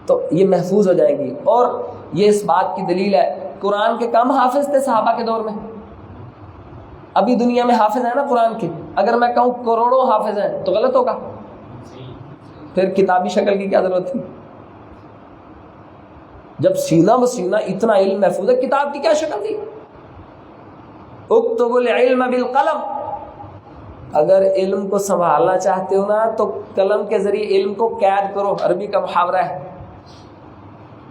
تو یہ محفوظ ہو جائیں گی۔ اور یہ اس بات کی دلیل ہے، قرآن کے کم حافظ تھے صحابہ کے دور میں، ابھی دنیا میں حافظ ہیں نا قرآن کے، اگر میں کہوں کروڑوں حافظ ہیں تو غلط ہوگا، پھر کتابی شکل کی کیا ضرورت تھی؟ جب سینہ بسینہ اتنا علم محفوظ ہے، کتاب کی کیا شکل تھی؟ اکتب العلم بالقلم، اگر علم کو سنبھالنا چاہتے ہو نا تو قلم کے ذریعے علم کو قید کرو، عربی کا محاورہ ہے،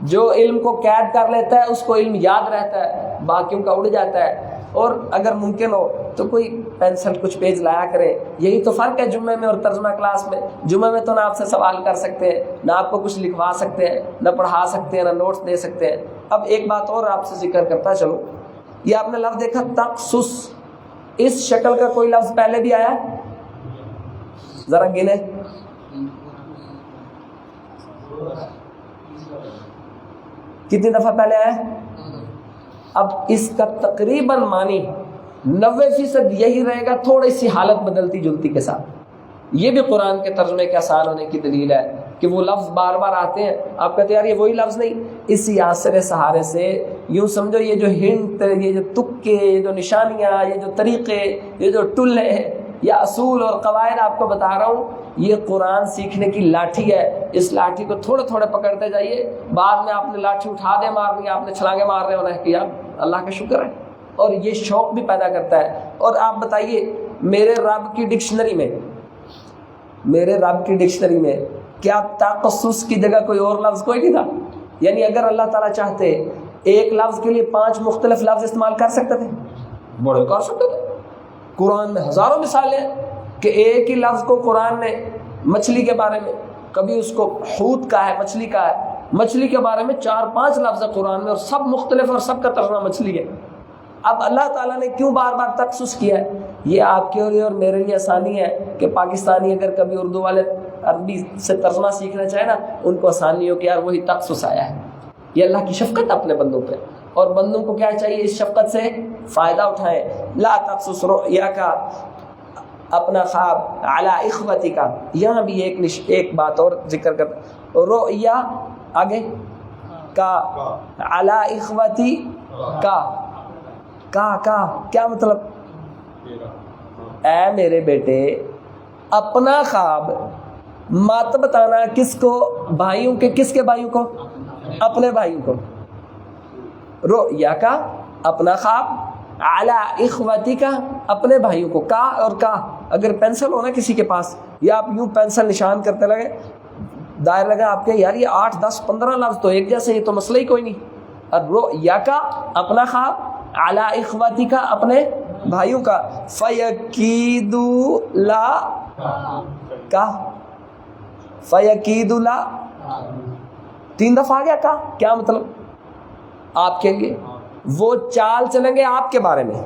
جو علم کو قید کر لیتا ہے اس کو علم یاد رہتا ہے، باقیوں کا اڑ جاتا ہے۔ اور اگر ممکن ہو تو کوئی پینسل کچھ پیج لایا کرے، یہی تو فرق ہے جمعے میں اور ترجمہ کلاس میں۔ جمعے میں تو نہ آپ سے سوال کر سکتے ہیں، نہ آپ کو کچھ لکھوا سکتے ہیں، نہ پڑھا سکتے ہیں، نہ نوٹس دے سکتے ہیں۔ اب ایک بات اور آپ سے ذکر کرتا چلو، یہ آپ نے لفظ دیکھا تقصص، اس شکل کا کوئی لفظ پہلے بھی آیا ہے؟ ذرا گنے، کتنی دفعہ پہلے آیا ہے؟ اب اس کا تقریباً معنی 90% یہی رہے گا، تھوڑی سی حالت بدلتی جلتی کے ساتھ۔ یہ بھی قرآن کے ترجمے کے آسان ہونے کی دلیل ہے کہ وہ لفظ بار بار آتے ہیں، آپ کہتے ہیں یار یہ وہی لفظ نہیں، اسی آسر سہارے سے یوں سمجھو یہ جو ہنٹ، یہ جو تکے، یہ جو نشانیاں، یہ جو طریقے، یہ جو ٹلے یا اصول اور قواعد آپ کو بتا رہا ہوں، یہ قرآن سیکھنے کی لاٹھی ہے۔ اس لاٹھی کو تھوڑے تھوڑے پکڑتے جائیے، بعد میں آپ نے لاٹھی اٹھا دے مارنی، آپ نے چھلانگے مار رہے ہونا ہے کہ یار اللہ کا شکر ہے، اور یہ شوق بھی پیدا کرتا ہے۔ اور آپ بتائیے میرے رب کی ڈکشنری میں کیا تقصص کی جگہ کوئی اور لفظ کوئی نہیں تھا؟ یعنی اگر اللہ تعالیٰ چاہتے ایک لفظ کے لیے 5 مختلف لفظ استعمال کر سکتے تھے، بڑے کر سکتے تھے۔ قرآن میں ہزاروں مثالیں ہیں کہ ایک ہی لفظ کو قرآن نے مچھلی کے بارے میں، کبھی اس کو حوت کا ہے، مچھلی کا ہے، مچھلی کے بارے میں 4-5 لفظ ہے قرآن میں، اور سب مختلف اور سب کا ترجمہ مچھلی ہے۔ اب اللہ تعالیٰ نے کیوں بار بار تخصص کیا ہے؟ یہ آپ کے لیے اور میرے لیے آسانی ہے کہ پاکستانی اگر کبھی اردو والے عربی سے ترجمہ سیکھنا چاہے نا، ان کو آسانی ہو کہ یار وہی تخصص آیا ہے۔ یہ اللہ کی شفقت اپنے بندوں پہ، اور بندوں کو کیا چاہیے؟ اس شفقت سے فائدہ اٹھائیں۔ لا تقصص رؤیا کا، اپنا خواب، علی اخوتی کا، یہاں بھی ایک بات اور ذکر کر، رؤیا آگے کا، علی اخوتی کا کیا مطلب؟ اے میرے بیٹے اپنا خواب مت بتانا کس کو؟ بھائیوں کے، کس کے بھائیوں کو؟ اپنے بھائیوں کو۔ رؤیا کا اپنا خواب، علی اخوتی کا اپنے بھائیوں کو، کا اور کا اگر پینسل ہونا کسی کے پاس، یا آپ یوں پینسل نشان کرتے لگے، دائر لگا آپ کے، یار یہ 8 10 15 لفظ تو ایک جیسے، یہ تو مسئلہ ہی کوئی نہیں۔ اور رؤیا کا اپنا خواب، علی اخوتی کا اپنے بھائیوں کا، فیکیدو لا کا، فیکیدو لا 3 دفعہ آ گیا کا، کیا مطلب؟ آپ کے لیے وہ چال چلیں گے آپ کے بارے میں،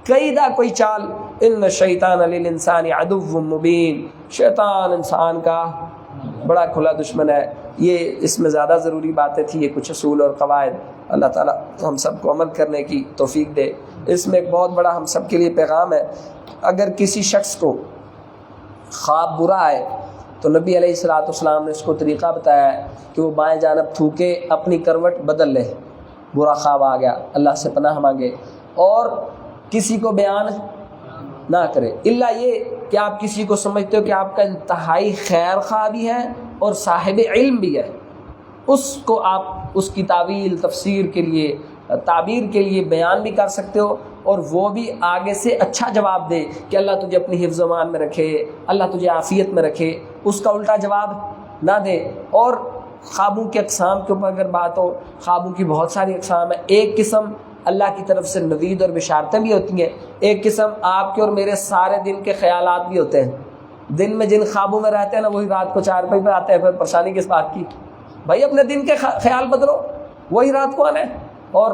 قیدا کوئی چال، ان الشیطان للانسان عدو مبین، شیطان انسان کا بڑا کھلا دشمن ہے۔ یہ اس میں زیادہ ضروری باتیں تھیں، یہ کچھ اصول اور قواعد، اللہ تعالیٰ ہم سب کو عمل کرنے کی توفیق دے۔ اس میں ایک بہت بڑا ہم سب کے لیے پیغام ہے، اگر کسی شخص کو خواب برا آئے تو نبی علیہ الصلوۃ والسلام نے اس کو طریقہ بتایا ہے کہ وہ بائیں جانب تھوکے اپنی کروٹ بدل لے، برا خواب آ گیا اللہ سے پناہ مانگے، اور کسی کو بیان نہ کرے، الا یہ کہ آپ کسی کو سمجھتے ہو کہ آپ کا انتہائی خیر خواہ بھی ہے اور صاحب علم بھی ہے، اس کو آپ اس کی تعویل تفسیر کے لیے، تعبیر کے لیے بیان بھی کر سکتے ہو، اور وہ بھی آگے سے اچھا جواب دے کہ اللہ تجھے اپنی حفظ و امان میں رکھے، اللہ تجھے عافیت میں رکھے۔ اس کا الٹا جواب نہ دے. اور خوابوں کے اقسام کے اوپر اگر بات ہو، خوابوں کی بہت ساری اقسام ہیں. ایک قسم اللہ کی طرف سے نوید اور بشارتیں بھی ہوتی ہیں، ایک قسم آپ کے اور میرے سارے دن کے خیالات بھی ہوتے ہیں. دن میں جن خوابوں میں رہتے ہیں نا، وہی رات کو چارپائی پہ آتے ہیں. پھر پریشانی کس بات کی؟ بھائی اپنے دن کے خیال بدلو، وہی رات کو آنا ہے. اور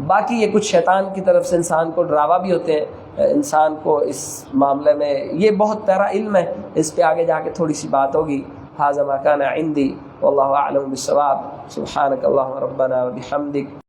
باقی یہ کچھ شیطان کی طرف سے انسان کو ڈراوا بھی ہوتے ہیں. انسان کو اس معاملے میں یہ بہت پیارا علم ہے، اس پہ آگے جا کے تھوڑی سی بات ہوگی. ھذا ما کان عندی واللہ اعلم بالصواب. سبحانک اللہم ربنا وبحمدک.